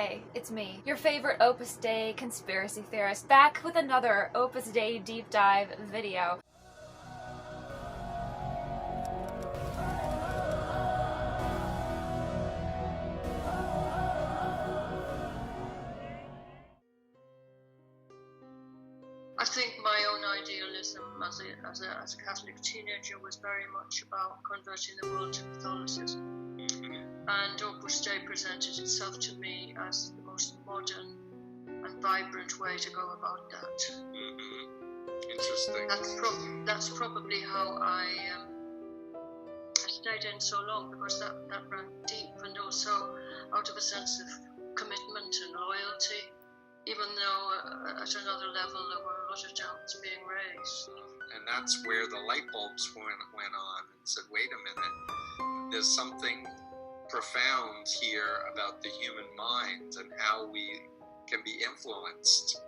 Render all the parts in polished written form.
Hey, it's me, your favorite Opus Dei conspiracy theorist, back with another Opus Dei deep dive video. I think my own idealism as a Catholic teenager was very much about converting the world to Catholicism. And Opus Dei presented itself to me as the most modern and vibrant way to go about that. Interesting. That's probably how I stayed in so long, because that ran deep, and also out of a sense of commitment and loyalty, even though at another level there were a lot of doubts being raised. And that's where the light bulbs went on and said, wait a minute, there's something profound here about the human mind and how we can be influenced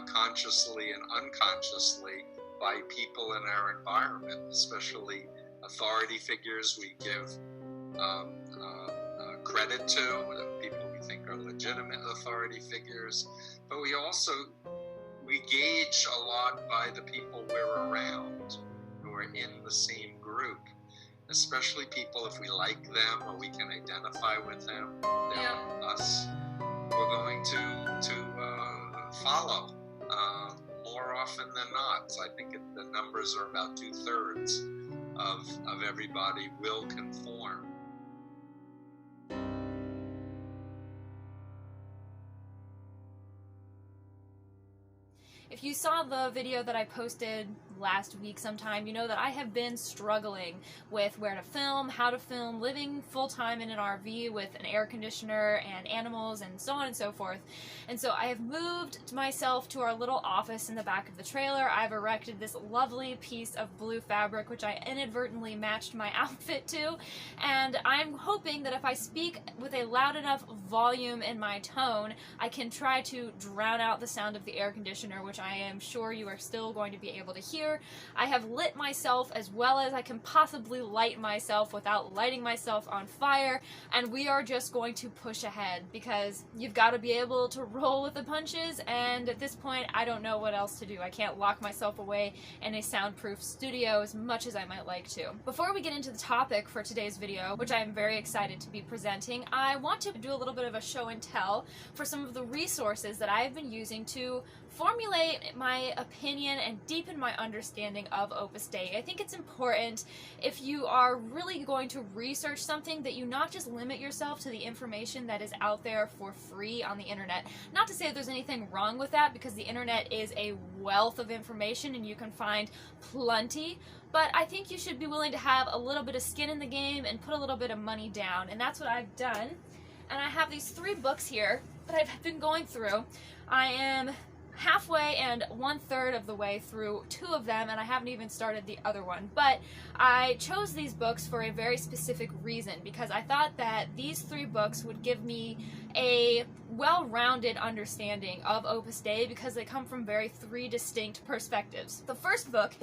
consciously and unconsciously by people in our environment, especially authority figures we give credit to, the people we think are legitimate authority figures, but we gauge a lot by the people we're around who are in the same group, especially people, if we like them or we can identify with them, us, we're going to follow more often than not. So I think the numbers are about 2/3 of everybody will conform. If you saw the video that I posted last week sometime, you know that I have been struggling with where to film, how to film, living full-time in an RV with an air conditioner and animals and so on and so forth. And so I have moved myself to our little office in the back of the trailer. I've erected this lovely piece of blue fabric, which I inadvertently matched my outfit to, and I'm hoping that if I speak with a loud enough volume in my tone, I can try to drown out the sound of the air conditioner, which I am sure you are still going to be able to hear. I have lit myself as well as I can possibly light myself without lighting myself on fire, and we are just going to push ahead because you've got to be able to roll with the punches, and at this point I don't know what else to do. I can't lock myself away in a soundproof studio as much as I might like to. Before we get into the topic for today's video, which I am very excited to be presenting, I want to do a little bit of a show and tell for some of the resources that I've been using to formulate my opinion and deepen my understanding of Opus Dei. I think it's important, if you are really going to research something, that you not just limit yourself to the information that is out there for free on the internet. Not to say that there's anything wrong with that, because the internet is a wealth of information and you can find plenty, but I think you should be willing to have a little bit of skin in the game and put a little bit of money down, and that's what I've done. And I have these 3 books here that I've been going through. I am halfway and 1/3 of the way through 2 of them, and I haven't even started the other one. But I chose these books for a very specific reason, because I thought that these 3 books would give me a well-rounded understanding of Opus Dei, because they come from 3 distinct perspectives. The first book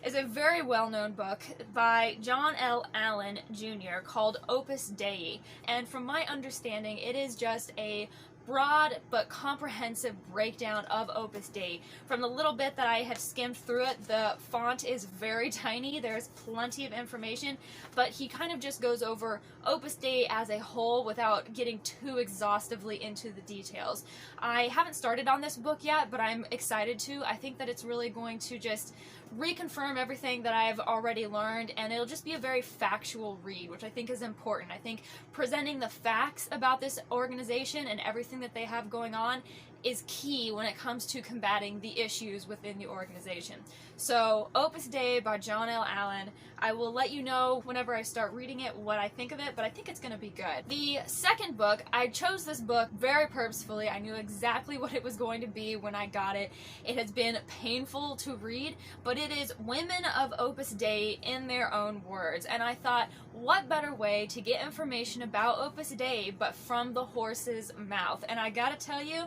is a very well-known book by John L. Allen Jr. called Opus Dei, and from my understanding it is just a broad but comprehensive breakdown of Opus Dei. From the little bit that I have skimmed through it, the font is very tiny, there's plenty of information, but he kind of just goes over Opus Dei as a whole without getting too exhaustively into the details. I haven't started on this book yet, but I'm excited to. I think that it's really going to just reconfirm everything that I've already learned, and it'll just be a very factual read, which I think is important. I think presenting the facts about this organization and everything that they have going on is key when it comes to combating the issues within the organization. So, Opus Dei by John L. Allen. I will let you know whenever I start reading it what I think of it, but I think it's going to be good. The second book, I chose this book very purposefully. I knew exactly what it was going to be when I got it. It has been painful to read, but it is women of Opus Dei in their own words. And I thought, what better way to get information about Opus Dei but from the horse's mouth? And I gotta tell you,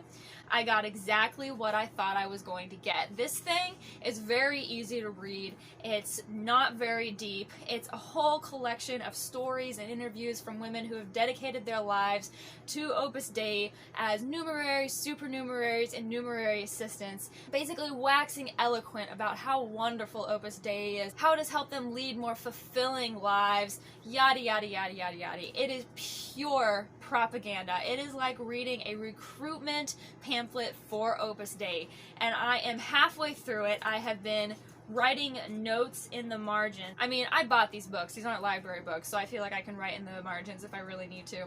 I got exactly what I thought I was going to get. This thing is very easy to read. It's not very deep. It's a whole collection of stories and interviews from women who have dedicated their lives to Opus Dei as numeraries, supernumeraries, and numerary assistants, basically waxing eloquent about how wonderful Opus Dei is, how it has helped them lead more fulfilling lives, yada yada yada yada yada. It is pure propaganda. It is like reading a recruitment pamphlet for Opus Dei, and I am halfway through it. I have been writing notes in the margin. I mean, I bought these books. These aren't library books, so I feel like I can write in the margins if I really need to.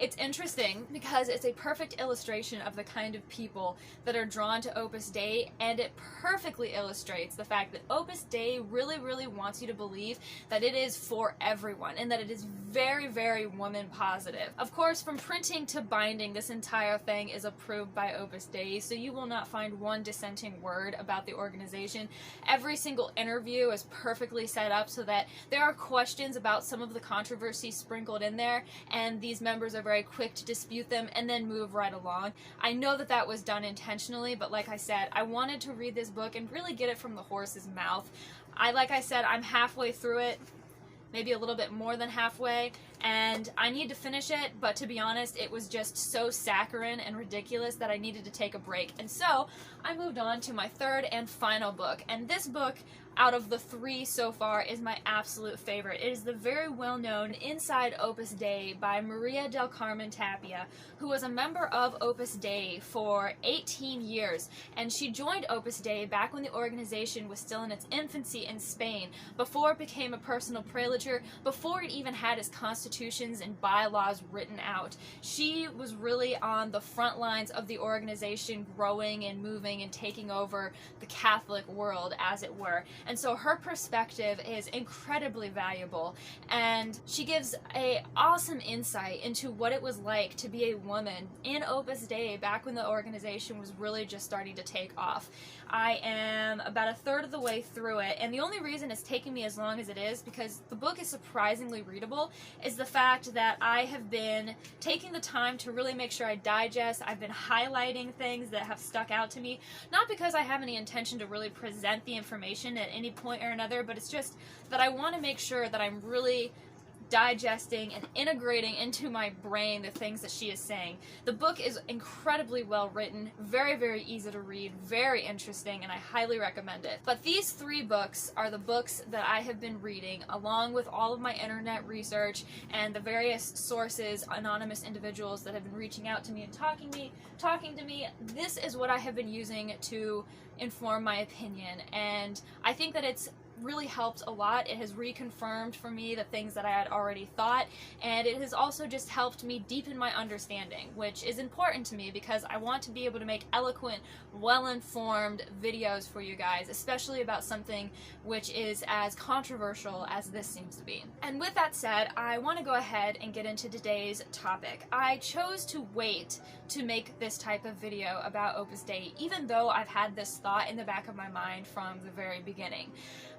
It's interesting because it's a perfect illustration of the kind of people that are drawn to Opus Dei, and it perfectly illustrates the fact that Opus Dei really, really wants you to believe that it is for everyone and that it is very, very woman positive. Of course, from printing to binding, this entire thing is approved by Opus Dei, so you will not find one dissenting word about the organization. Every single interview is perfectly set up so that there are questions about some of the controversies sprinkled in there, and these members are very quick to dispute them and then move right along. I know that that was done intentionally, but like I said, I wanted to read this book and really get it from the horse's mouth. Like I said, I'm halfway through it, maybe a little bit more than halfway, and I need to finish it, but to be honest, it was just so saccharine and ridiculous that I needed to take a break. And so I moved on to my third and final book, and this book, out of the three so far, is my absolute favorite. It is the very well-known Inside Opus Dei by Maria del Carmen Tapia, who was a member of Opus Dei for 18 years, and she joined Opus Dei back when the organization was still in its infancy in Spain, before it became a personal prelature, before it even had its constitutions and bylaws written out. She was really on the front lines of the organization growing and moving and taking over the Catholic world, as it were. And so her perspective is incredibly valuable, and she gives an awesome insight into what it was like to be a woman in Opus Dei back when the organization was really just starting to take off. I am about a third of the way through it, and the only reason it's taking me as long as it is because the book is surprisingly readable is the fact that I have been taking the time to really make sure I digest. I've been highlighting things that have stuck out to me, not because I have any intention to really present the information at any point or another, but it's just that I want to make sure that I'm really digesting and integrating into my brain the things that she is saying. The book is incredibly well written, very, very easy to read, very interesting, and I highly recommend it. But these three books are the books that I have been reading, along with all of my internet research and the various sources, anonymous individuals that have been reaching out to me and talking to me. This is what I have been using to inform my opinion, and I think that it's really helped a lot. It has reconfirmed for me the things that I had already thought, and it has also just helped me deepen my understanding, which is important to me because I want to be able to make eloquent, well-informed videos for you guys, especially about something which is as controversial as this seems to be. And with that said, I want to go ahead and get into today's topic. I chose to wait to make this type of video about Opus Dei, even though I've had this thought in the back of my mind from the very beginning.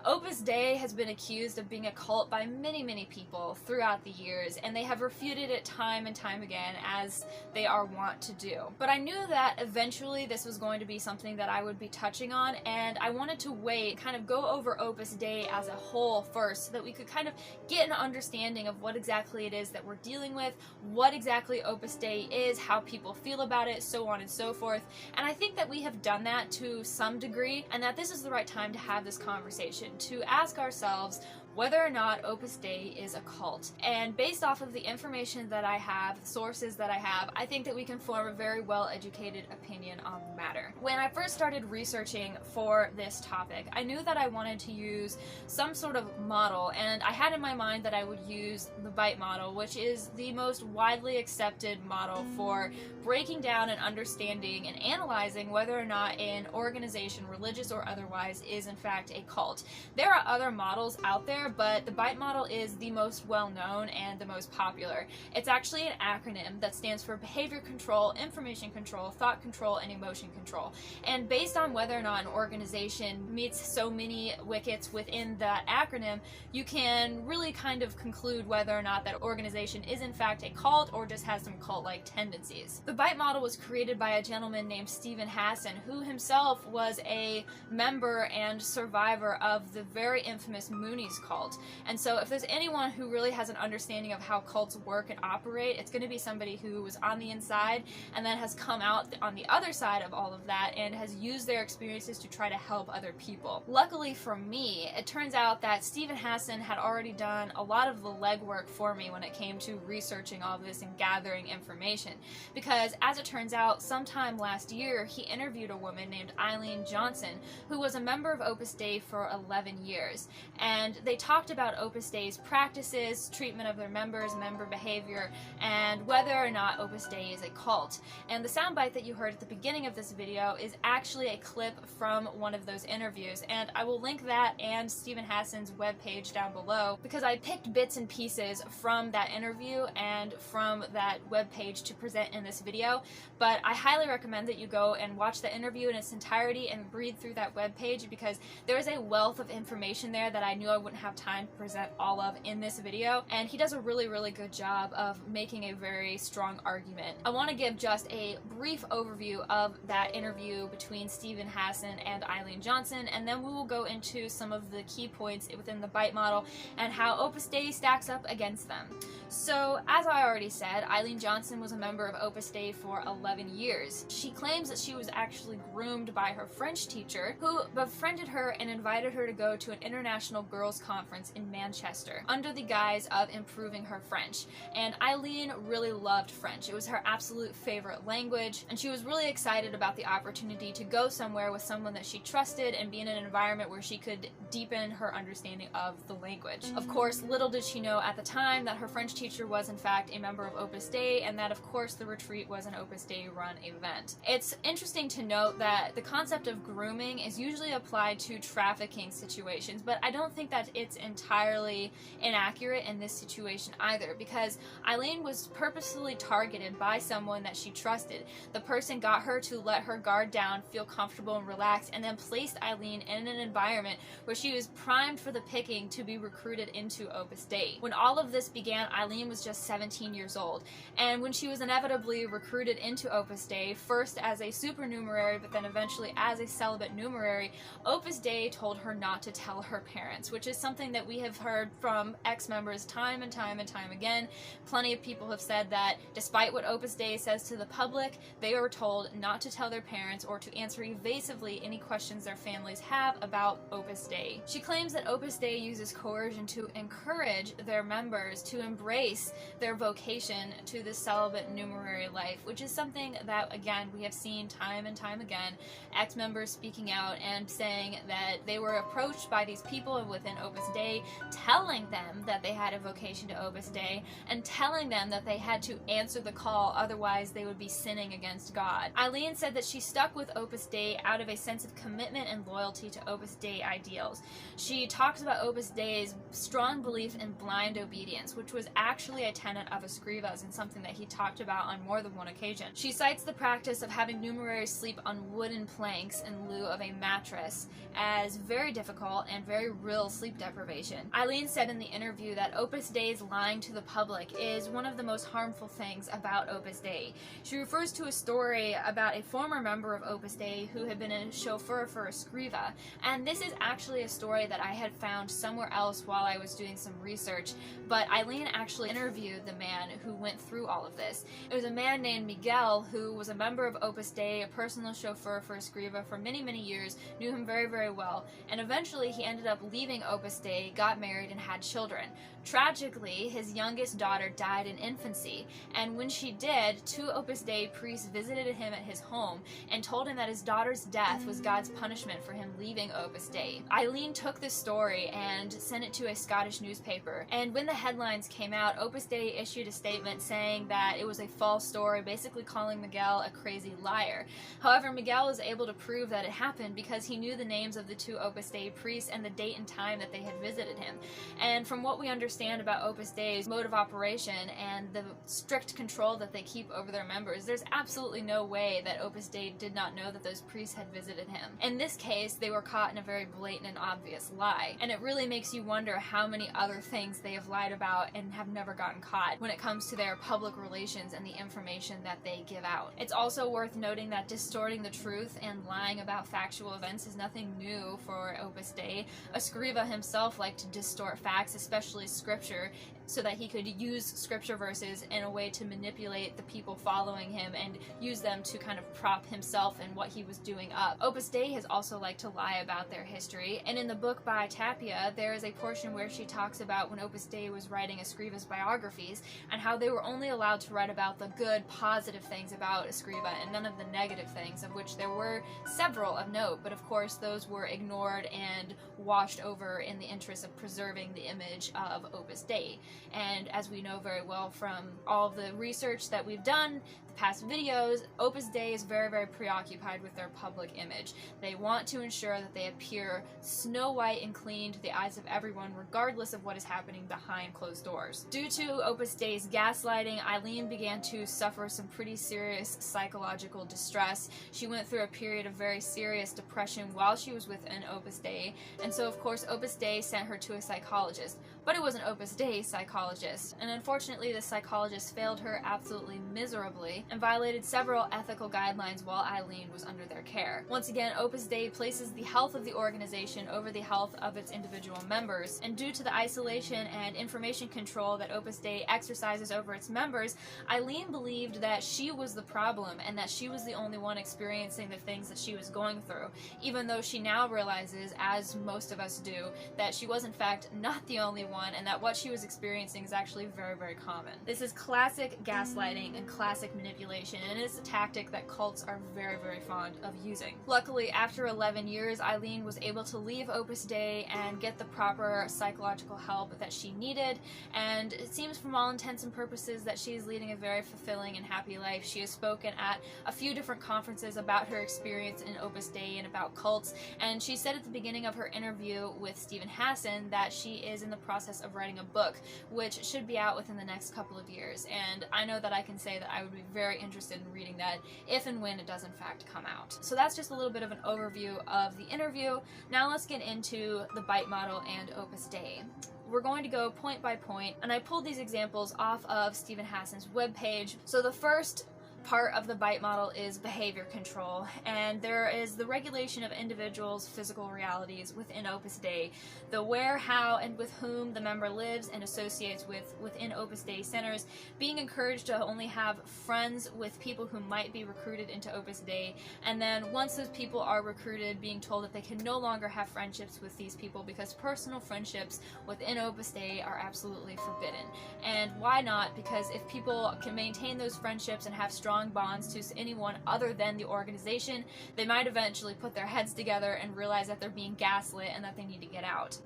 Opus Dei has been accused of being a cult by many, many people throughout the years, and they have refuted it time and time again, as they are wont to do. But I knew that eventually this was going to be something that I would be touching on, and I wanted to wait, kind of go over Opus Dei as a whole first, so that we could kind of get an understanding of what exactly it is that we're dealing with, what exactly Opus Dei is, how people feel about it, so on and so forth. And I think that we have done that to some degree, and that this is the right time to have this conversation, to ask ourselves whether or not Opus Dei is a cult. And based off of the information that I have, sources that I have, I think that we can form a very well-educated opinion on the matter. When I first started researching for this topic, I knew that I wanted to use some sort of model, and I had in my mind that I would use the BITE model, which is the most widely accepted model for breaking down and understanding and analyzing whether or not an organization, religious or otherwise, is in fact a cult. There are other models out there, more, but the BITE model is the most well-known and the most popular. It's actually an acronym that stands for Behavior Control, Information Control, Thought Control, and Emotion Control. And based on whether or not an organization meets so many wickets within that acronym, you can really kind of conclude whether or not that organization is in fact a cult or just has some cult-like tendencies. The BITE model was created by a gentleman named Steven Hassan, who himself was a member and survivor of the very infamous Moonies cult. And so if there's anyone who really has an understanding of how cults work and operate, it's going to be somebody who was on the inside and then has come out on the other side of all of that and has used their experiences to try to help other people. Luckily for me, it turns out that Steven Hassan had already done a lot of the legwork for me when it came to researching all this and gathering information, because as it turns out, sometime last year he interviewed a woman named Eileen Johnson, who was a member of Opus Dei for 11 years, and they talked about Opus Dei's practices, treatment of their members, member behavior, and whether or not Opus Dei is a cult. And the soundbite that you heard at the beginning of this video is actually a clip from one of those interviews, and I will link that and Steven Hassan's webpage down below, because I picked bits and pieces from that interview and from that webpage to present in this video. But I highly recommend that you go and watch the interview in its entirety and read through that webpage, because there is a wealth of information there that I knew I wouldn't have time to present all of in this video, and he does a really good job of making a very strong argument. I want to give just a brief overview of that interview between Steven Hassan and Eileen Johnson, and then we will go into some of the key points within the BITE model and how Opus Dei stacks up against them. So, as I already said, Eileen Johnson was a member of Opus Dei for 11 years. She claims that she was actually groomed by her French teacher, who befriended her and invited her to go to an international girls' conference in Manchester under the guise of improving her French. And Eileen really loved French. It was her absolute favorite language, and she was really excited about the opportunity to go somewhere with someone that she trusted and be in an environment where she could deepen her understanding of the language. Of course, little did she know at the time that her French teacher was in fact a member of Opus Dei, and that of course the retreat was an Opus Dei run event. It's interesting to note that the concept of grooming is usually applied to trafficking situations, but I don't think that it's entirely inaccurate in this situation either, because Eileen was purposefully targeted by someone that she trusted. The person got her to let her guard down, feel comfortable and relaxed, and then placed Eileen in an environment where she was primed for the picking to be recruited into Opus Dei. When all of this began, Eileen was just 17 years old, and when she was inevitably recruited into Opus Dei, first as a supernumerary but then eventually as a celibate numerary, Opus Dei told her not to tell her parents, which is something that we have heard from ex-members time and time again. Plenty of people have said that despite what Opus Dei says to the public, they are told not to tell their parents or to answer evasively any questions their families have about Opus Dei. She claims that Opus Dei uses coercion to encourage their members to embrace their vocation to the celibate numerary life, which is something that, again, we have seen time and time again, ex-members speaking out and saying that they were approached by these people within Opus Dei, telling them that they had a vocation to Opus Dei, and telling them that they had to answer the call, otherwise they would be sinning against God. Eileen said that she stuck with Opus Dei out of a sense of commitment and loyalty to Opus Dei ideals. She talks about Opus Dei's strong belief in blind obedience, which was actually a tenet of Escriva's and something that he talked about on more than one occasion. She cites the practice of having numeraries sleep on wooden planks in lieu of a mattress as very difficult and very real sleep deprivation. Eileen said in the interview that Opus Dei's lying to the public is one of the most harmful things about Opus Dei. She refers to a story about a former member of Opus Dei who had been a chauffeur for Escriva, and this is actually a story that I had found somewhere else while I was doing some research, but Eileen actually interviewed the man who went through all of this. It was a man named Miguel who was a member of Opus Dei, a personal chauffeur for Escriva for many years, knew him very well, and eventually he ended up leaving Opus Dei, got married, and had children. Tragically, his youngest daughter died in infancy, and when she did, 2 Opus Dei priests visited him at his home and told him that his daughter's death was God's punishment for him leaving Opus Dei. Eileen took this story and sent it to a Scottish newspaper, and when the headlines came out, Opus Dei issued a statement saying that it was a false story, basically calling Miguel a crazy liar. However, Miguel was able to prove that it happened because he knew the names of the 2 Opus Dei priests and the date and time that they had visited him. And from what we understand about Opus Dei's mode of operation and the strict control that they keep over their members, there's absolutely no way that Opus Dei did not know that those priests had visited him. In this case, they were caught in a very blatant and obvious lie, and it really makes you wonder how many other things they have lied about and have never gotten caught when it comes to their public relations and the information that they give out. It's also worth noting that distorting the truth and lying about factual events is nothing new for Opus Dei. Escriva himself liked to distort facts, especially scripture, so that he could use scripture verses in a way to manipulate the people following him and use them to kind of prop himself and what he was doing up. Opus Dei has also liked to lie about their history, and in the book by Tapia, there is a portion where she talks about when Opus Dei was writing Escriva's biographies and how they were only allowed to write about the good, positive things about Escriva and none of the negative things, of which there were several of note, but of course those were ignored and washed over in the interest of preserving the image of Opus Dei. And as we know very well from all of the research that we've done, the past videos, Opus Dei is very, very preoccupied with their public image. They want to ensure that they appear snow white and clean to the eyes of everyone, regardless of what is happening behind closed doors. Due to Opus Dei's gaslighting, Eileen began to suffer some pretty serious psychological distress. She went through a period of very serious depression while she was within Opus Dei, and so of course Opus Dei sent her to a psychologist. But it was an Opus Dei psychologist, and unfortunately the psychologist failed her absolutely miserably and violated several ethical guidelines while Eileen was under their care. Once again, Opus Dei places the health of the organization over the health of its individual members, and due to the isolation and information control that Opus Dei exercises over its members, Eileen believed that she was the problem and that she was the only one experiencing the things that she was going through, even though she now realizes, as most of us do, that she was in fact not the only one and that what she was experiencing is actually very, very common. This is classic gaslighting and classic manipulation, and it's a tactic that cults are very, very fond of using. Luckily, after 11 years, Eileen was able to leave Opus Dei and get the proper psychological help that she needed, and it seems from all intents and purposes that she is leading a very fulfilling and happy life. She has spoken at a few different conferences about her experience in Opus Dei and about cults, and she said at the beginning of her interview with Stephen Hassan that she is in the process of writing a book, which should be out within the next couple of years, and I know that I can say that I would be very interested in reading that if and when it does in fact come out. So that's just a little bit of an overview of the interview. Now let's get into the bite model and Opus Dei. We're going to go point by point, and I pulled these examples off of Stephen Hassan's webpage. So the first part of the bite model is behavior control, and there is the regulation of individuals' physical realities within Opus Dei, the where, how, and with whom the member lives and associates within Opus Dei centers, being encouraged to only have friends with people who might be recruited into Opus Dei, and then once those people are recruited, being told that they can no longer have friendships with these people because personal friendships within Opus Dei are absolutely forbidden. And why not? Because if people can maintain those friendships and have strong bonds to anyone other than the organization, they might eventually put their heads together and realize that they're being gaslit and that they need to get out.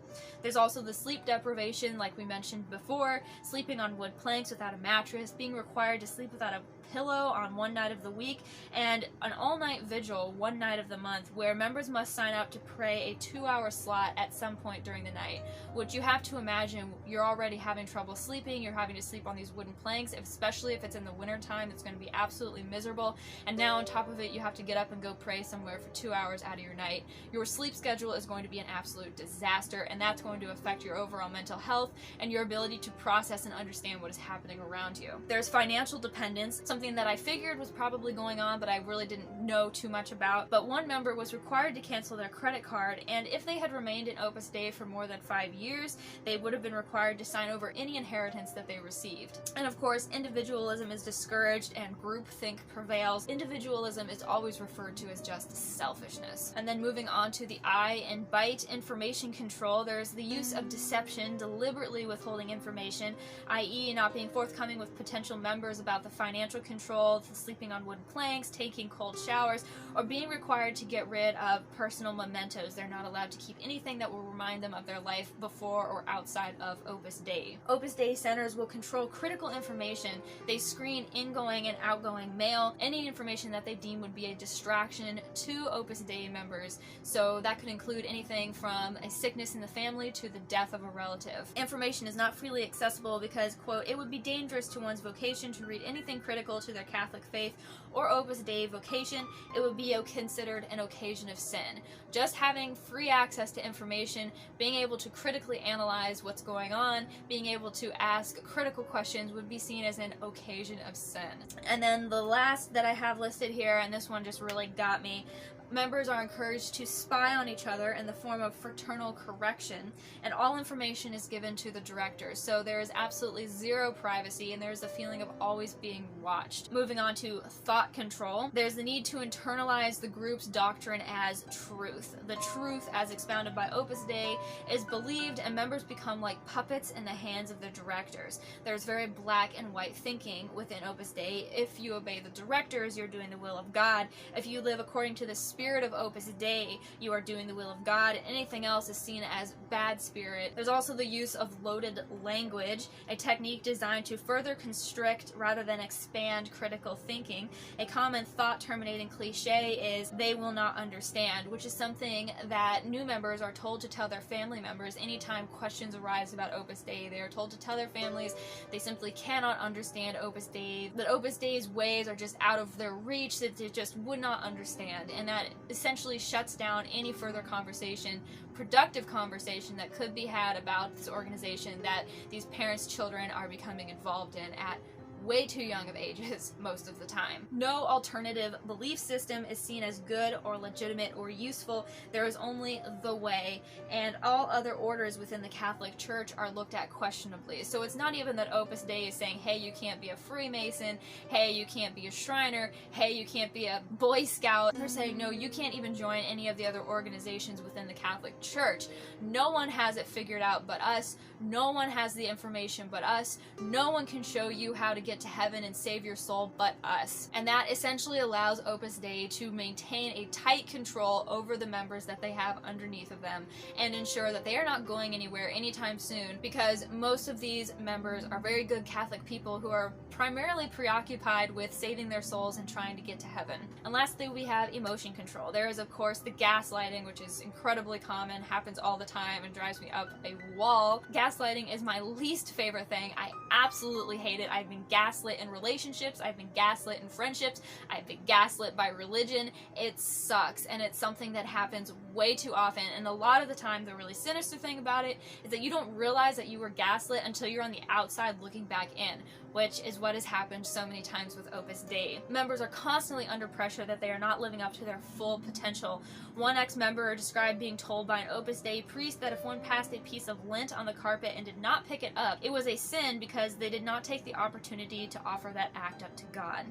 There's also the sleep deprivation, like we mentioned before, sleeping on wood planks without a mattress, being required to sleep without a pillow on one night of the week, and an all-night vigil one night of the month where members must sign up to pray a 2-hour slot at some point during the night, which you have to imagine you're already having trouble sleeping, you're having to sleep on these wooden planks, especially if it's in the winter time. It's going to be absolutely miserable, and now on top of it you have to get up and go pray somewhere for 2 hours out of your night. Your sleep schedule is going to be an absolute disaster, and that's going to affect your overall mental health and your ability to process and understand what is happening around you. There's financial dependence, something that I figured was probably going on but I really didn't know too much about, but one member was required to cancel their credit card, and if they had remained in Opus Dei for more than 5 years, they would have been required to sign over any inheritance that they received. And of course, individualism is discouraged and groupthink prevails. Individualism is always referred to as just selfishness. And then moving on to the eye and bite information control, there's the use of deception, deliberately withholding information, i.e. not being forthcoming with potential members about the financial control, sleeping on wooden planks, taking cold showers, or being required to get rid of personal mementos. They're not allowed to keep anything that will remind them of their life before or outside of Opus Dei. Opus Dei centers will control critical information. They screen ingoing and outgoing mail, any information that they deem would be a distraction to Opus Dei members. So that could include anything from a sickness in the family to the death of a relative. Information is not freely accessible because, quote, it would be dangerous to one's vocation to read anything critical to their Catholic faith or Opus Dei vocation. It would be considered an occasion of sin. Just having free access to information, being able to critically analyze what's going on, being able to ask critical questions would be seen as an occasion of sin. And then the last that I have listed here, and this one just really got me, members are encouraged to spy on each other in the form of fraternal correction, and all information is given to the directors. So there is absolutely zero privacy, and there's a feeling of always being watched. Moving on to thought control, there's the need to internalize the group's doctrine as truth. The truth, as expounded by Opus Dei, is believed, and members become like puppets in the hands of the directors. There's very black and white thinking within Opus Dei. If you obey the directors, you're doing the will of God. If you live according to the spirit of Opus Dei, you are doing the will of God. Anything else is seen as bad spirit. There's also the use of loaded language, a technique designed to further constrict rather than expand critical thinking. A common thought-terminating cliche is, they will not understand, which is something that new members are told to tell their family members anytime questions arise about Opus Dei. They are told to tell their families they simply cannot understand Opus Dei, that Opus Dei's ways are just out of their reach, that they just would not understand, and that essentially shuts down any further conversation, productive conversation that could be had about this organization that these parents' children are becoming involved in at way too young of ages most of the time. No alternative belief system is seen as good or legitimate or useful. There is only the way, and all other orders within the Catholic Church are looked at questionably. So it's not even that Opus Dei is saying, hey, you can't be a Freemason, hey, you can't be a Shriner, hey, you can't be a Boy Scout. They're saying, no, you can't even join any of the other organizations within the Catholic Church. No one has it figured out but us. No one has the information but us. No one can show you how to get to heaven and save your soul but us. And that essentially allows Opus Dei to maintain a tight control over the members that they have underneath of them and ensure that they are not going anywhere anytime soon, because most of these members are very good Catholic people who are primarily preoccupied with saving their souls and trying to get to heaven. And lastly, we have emotion control. There is, of course, the gaslighting, which is incredibly common, happens all the time, and drives me up a wall. Gaslighting is my least favorite thing. I absolutely hate it. I've been gaslit in relationships, I've been gaslit in friendships, I've been gaslit by religion. It sucks, and it's something that happens way too often, and a lot of the time the really sinister thing about it is that you don't realize that you were gaslit until you're on the outside looking back in, which is what has happened so many times with Opus Dei. Members are constantly under pressure that they are not living up to their full potential. One ex-member described being told by an Opus Dei priest that if one passed a piece of lint on the carpet and did not pick it up, it was a sin because they did not take the opportunity to offer that act up to God.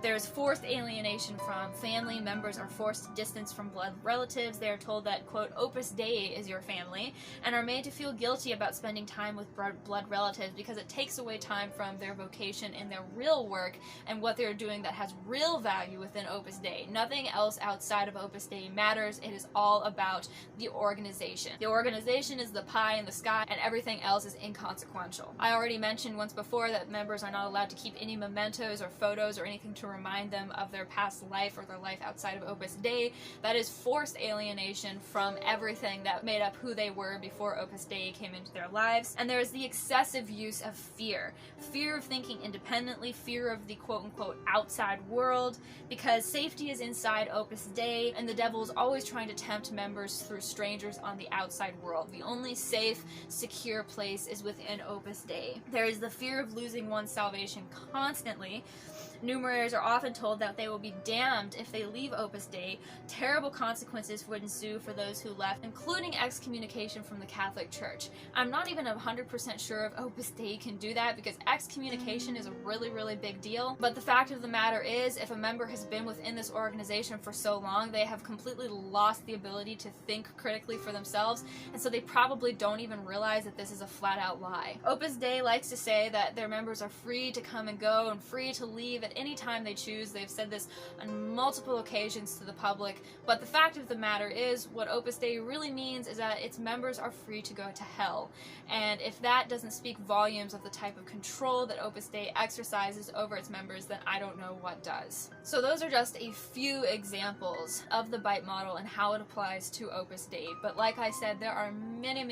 There's forced alienation from family. Members are forced to distance from blood relatives. They are told that, quote, Opus Dei is your family, and are made to feel guilty about spending time with blood relatives because it takes away time from their vocation and their real work and what they're doing that has real value within Opus Dei. Nothing else outside of Opus Dei matters. It is all about the organization. The organization is the pie in the sky, and everything else is inconsequential. I already mentioned once before that members are not allowed to keep any mementos or photos or anything to remind them of their past life or their life outside of Opus Dei. That is forced alienation from everything that made up who they were before Opus Dei came into their lives. And there is the excessive use of fear. Fear of thinking independently, fear of the quote-unquote outside world, because safety is inside Opus Dei, and the devil is always trying to tempt members through strangers on the outside world. The only safe, secure place is within Opus Dei. There is the fear of losing one's salvation constantly. Numerators are often told that they will be damned if they leave Opus Dei. Terrible consequences would ensue for those who left, including excommunication from the Catholic Church. I'm not even 100% sure if Opus Dei can do that, because excommunication is a really, really big deal. But the fact of the matter is, if a member has been within this organization for so long, they have completely lost the ability to think critically for themselves, and so they probably don't even realize that this is a flat-out lie. Opus Dei likes to say that their members are free to come and go and free to leave at any time they choose. They've said this on multiple occasions to the public, but the fact of the matter is, what Opus Dei really means is that its members are free to go to hell. And if that doesn't speak volumes of the type of control that Opus Dei exercises over its members, then I don't know what does. So those are just a few examples of the BITE model and how it applies to Opus Dei. But like I said, there are many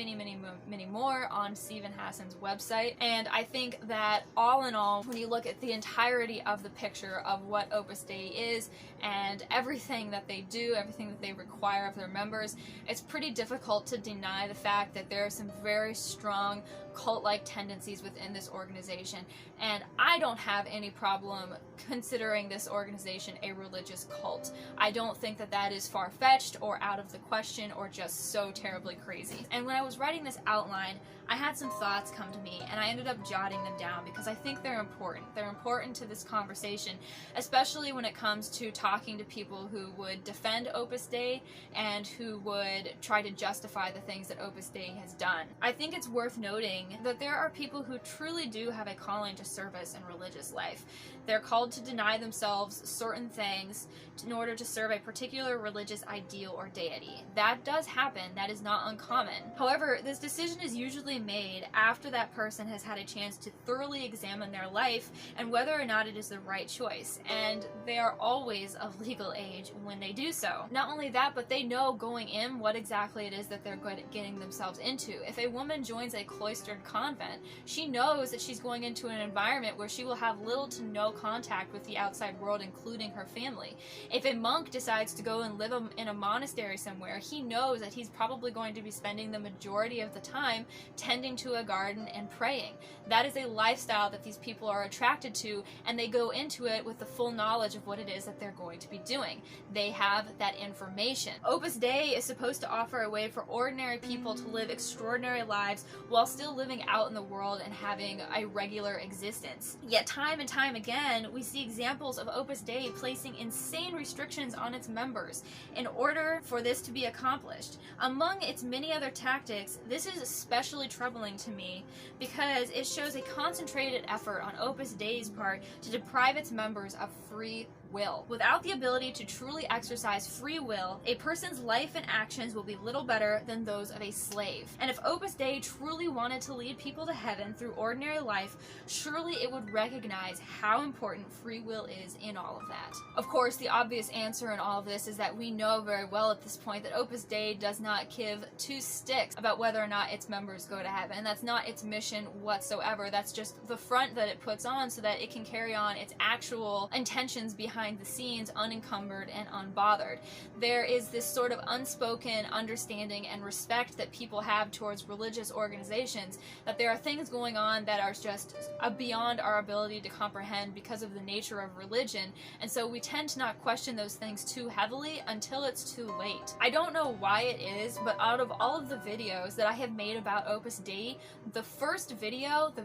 more on Stephen Hassan's website. And I think that all in all, when you look at the entirety of the picture of what Opus Dei is and everything that they do, everything that they require of their members, it's pretty difficult to deny the fact that there are some very strong cult-like tendencies within this organization. And I don't have any problem considering this organization a religious cult. I don't think that that is far-fetched or out of the question or just so terribly crazy. And when I was writing this outline, I had some thoughts come to me, and I ended up jotting them down because I think they're important. They're important to this conversation, especially when it comes to talking to people who would defend Opus Dei and who would try to justify the things that Opus Dei has done. I think it's worth noting that there are people who truly do have a calling to service in religious life. They're called to deny themselves certain things in order to serve a particular religious ideal or deity. That does happen. That is not uncommon. However, this decision is usually made after that person has had a chance to thoroughly examine their life and whether or not it is the right choice. And they are always of legal age when they do so. Not only that, but they know going in what exactly it is that they're getting themselves into. If a woman joins a cloistered convent, she knows that she's going into an environment where she will have little to no contact with the outside world, including her family. If a monk decides to go and live in a monastery somewhere, he knows that he's probably going to be spending the majority of the time tending to a garden and praying. That is a lifestyle that these people are attracted to, and they go into it with the full knowledge of what it is that they're going to be doing. They have that information. Opus Dei is supposed to offer a way for ordinary people to live extraordinary lives while still living out in the world and having a regular existence. Yet time and time again, we see examples of Opus Dei placing insane restrictions on its members in order for this to be accomplished. Among its many other tactics, this is especially troubling to me because it shows a concentrated effort on Opus Dei's part to deprive its members of free will. Without the ability to truly exercise free will, a person's life and actions will be little better than those of a slave. And if Opus Dei truly wanted to lead people to heaven through ordinary life, surely it would recognize how important free will is in all of that. Of course, the obvious answer in all of this is that we know very well at this point that Opus Dei does not give two sticks about whether or not its members go to heaven. And that's not its mission whatsoever. That's just the front that it puts on so that it can carry on its actual intentions behind the scenes unencumbered and unbothered. There is this sort of unspoken understanding and respect that people have towards religious organizations, that there are things going on that are just beyond our ability to comprehend because of the nature of religion, and so we tend to not question those things too heavily until it's too late. I don't know why it is, but out of all of the videos that I have made about Opus Dei, the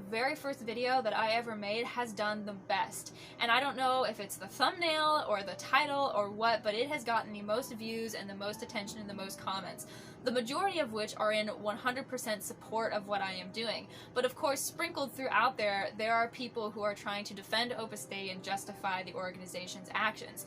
very first video that I ever made has done the best. And I don't know if it's the thumbnail or the title or what, but it has gotten the most views and the most attention and the most comments, the majority of which are in 100% support of what I am doing. But of course, sprinkled throughout there are people who are trying to defend Opus Dei and justify the organization's actions.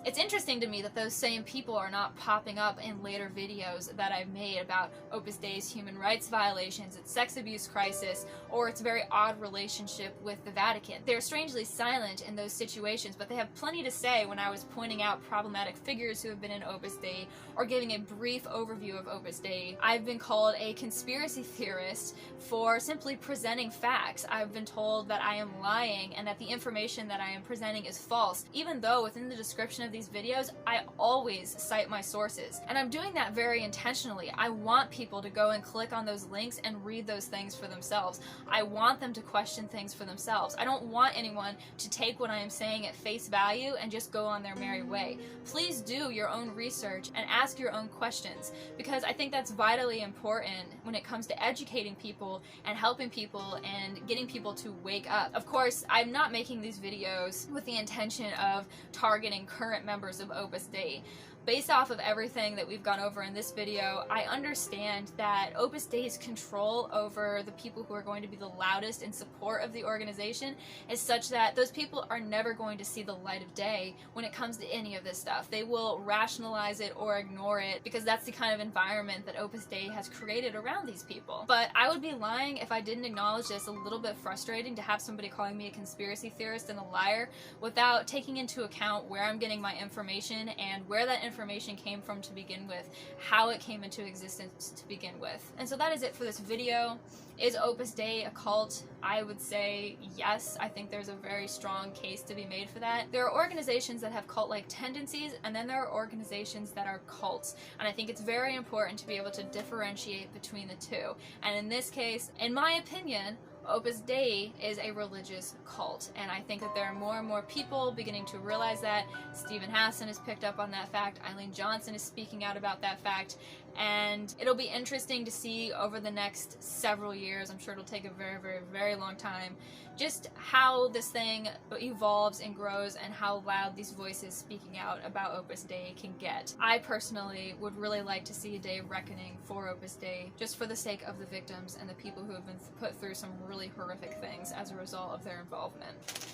It's interesting to me that those same people are not popping up in later videos that I've made about Opus Dei's human rights violations, its sex abuse crisis, or its very odd relationship with the Vatican. They're strangely silent in those situations, but they have plenty to say when I was pointing out problematic figures who have been in Opus Dei or giving a brief overview of Opus Dei. I've been called a conspiracy theorist for simply presenting facts. I've been told that I am lying and that the information that I am presenting is false, even though within the description of these videos, I always cite my sources. And I'm doing that very intentionally. I want people to go and click on those links and read those things for themselves. I want them to question things for themselves. I don't want anyone to take what I am saying at face value and just go on their merry way. Please do your own research and ask your own questions, because I think that's vitally important when it comes to educating people and helping people and getting people to wake up. Of course, I'm not making these videos with the intention of targeting current current members of Opus Dei. Based off of everything that we've gone over in this video, I understand that Opus Dei's control over the people who are going to be the loudest in support of the organization is such that those people are never going to see the light of day when it comes to any of this stuff. They will rationalize it or ignore it because that's the kind of environment that Opus Dei has created around these people. But I would be lying if I didn't acknowledge that it's a little bit frustrating to have somebody calling me a conspiracy theorist and a liar without taking into account where I'm getting my information and where that information came from to begin with, how it came into existence to begin with. And so that is it for this video. Is Opus Dei a cult? I would say yes. I think there's a very strong case to be made for that. There are organizations that have cult-like tendencies, and then there are organizations that are cults. And I think it's very important to be able to differentiate between the two. And in this case, in my opinion, Opus Dei is a religious cult, and I think that there are more and more people beginning to realize that. Stephen Hassan has picked up on that fact, Eileen Johnson is speaking out about that fact, and it'll be interesting to see over the next several years, I'm sure it'll take a very, very, very long time, just how this thing evolves and grows and how loud these voices speaking out about Opus Dei can get. I personally would really like to see a day of reckoning for Opus Dei, just for the sake of the victims and the people who have been put through some really horrific things as a result of their involvement.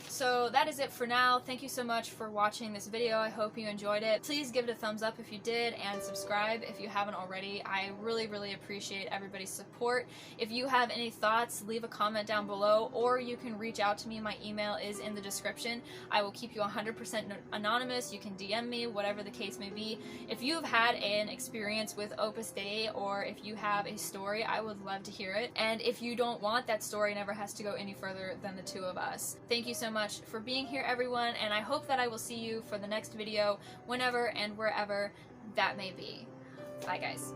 So that is it for now. Thank you so much for watching this video. I hope you enjoyed it. Please give it a thumbs up if you did, and subscribe if you haven't already. I really, really appreciate everybody's support. If you have any thoughts, leave a comment down below, or you can reach out to me. My email is in the description. I will keep you 100% anonymous. You can DM me, whatever the case may be. If you've had an experience with Opus Dei, or if you have a story, I would love to hear it. And if you don't want that story, never has to go any further than the two of us. Thank you so much for being here, everyone, and I hope that I will see you for the next video, whenever and wherever that may be. Bye, guys.